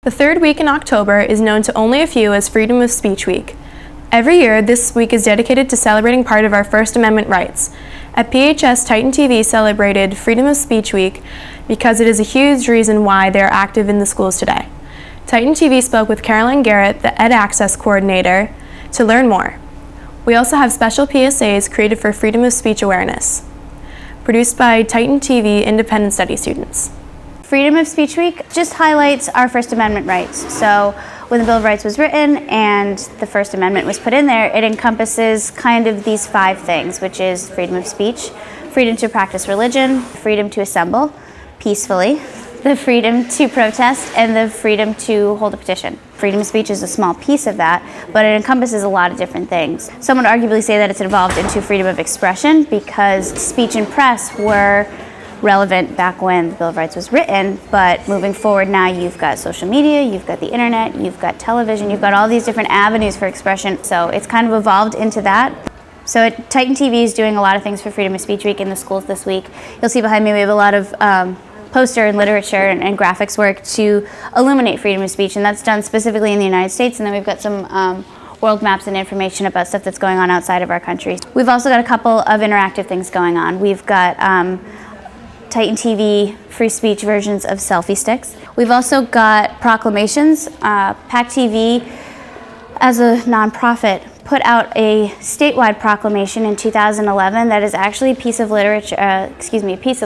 The third week in October is known to only a few as Freedom of Speech Week. Every year, this week is dedicated to celebrating part of our First Amendment rights. At PHS, Titan TV celebrated Freedom of Speech Week because it is a huge reason why they are active in the schools today. Titan TV spoke with Garrett, the Ed Access Coordinator, to learn more. We also have special PSAs created for freedom of speech awareness, produced by Titan TV independent study students. Freedom of Speech Week just highlights our First Amendment rights. So when the Bill of Rights was written and the First Amendment was put in there, it encompasses kind of these 5 things, which is freedom of speech, freedom to practice religion, freedom to assemble peacefully, the freedom to protest, and the freedom to hold a petition. Freedom of speech is a small piece of that, but it encompasses a lot of different things. Some would arguably say that it's evolved into freedom of expression because speech and press were relevant back when the Bill of Rights was written, but moving forward now you've got social media, you've got the internet, you've got television, you've got all these different avenues for expression, so it's kind of evolved into that. So Titan TV is doing a lot of things for Freedom of Speech Week in the schools this week. You'll see behind me we have a lot of poster and literature and graphics work to illuminate freedom of speech, and that's done specifically in the United States, and then we've got some world maps and information about stuff that's going on outside of our country. We've also got a couple of interactive things going on. We've got Titan TV free speech versions of selfie sticks. We've also got proclamations. PAC TV, as a nonprofit, put out a statewide proclamation in 2011 that is actually a piece of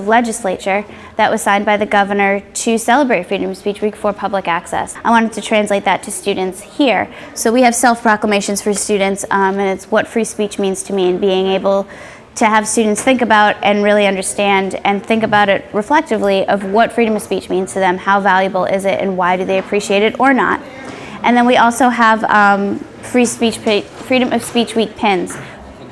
legislature that was signed by the governor to celebrate Freedom of Speech Week for public access. I wanted to translate that to students here. So we have self-proclamations for students, and it's what free speech means to me, and being able to have students think about and really understand and think about it reflectively of what freedom of speech means to them, how valuable is it, and why do they appreciate it or not. And then we also have Freedom of Speech Week pins.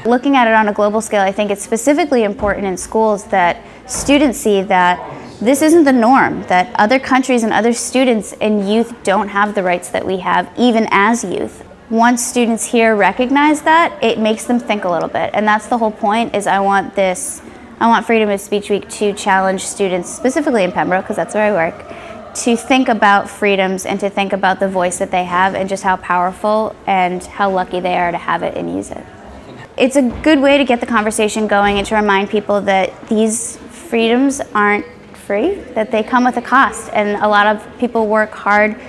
Looking at it on a global scale, I think it's specifically important in schools that students see that this isn't the norm, that other countries and other students and youth don't have the rights that we have, even as youth. Once students here recognize that, it makes them think a little bit. And that's the whole point, is I want Freedom of Speech Week to challenge students, specifically in Pembroke, because that's where I work, to think about freedoms and to think about the voice that they have and just how powerful and how lucky they are to have it and use it. It's a good way to get the conversation going and to remind people that these freedoms aren't free, that they come with a cost. And a lot of people work hard,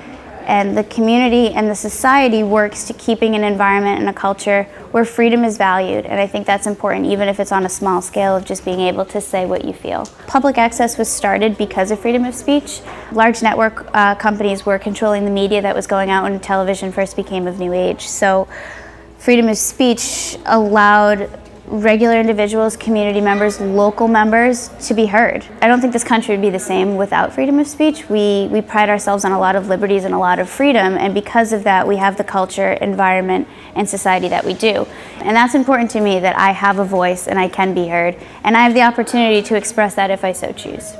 and the community and the society works to keeping an environment and a culture where freedom is valued. And I think that's important, even if it's on a small scale, of just being able to say what you feel. Public access was started because of freedom of speech. Large network companies were controlling the media that was going out when television first became of new age. So freedom of speech allowed regular individuals, community members, local members to be heard. I don't think this country would be the same without freedom of speech. We pride ourselves on a lot of liberties and a lot of freedom, and because of that we have the culture, environment, and society that we do. And that's important to me, that I have a voice and I can be heard, and I have the opportunity to express that if I so choose.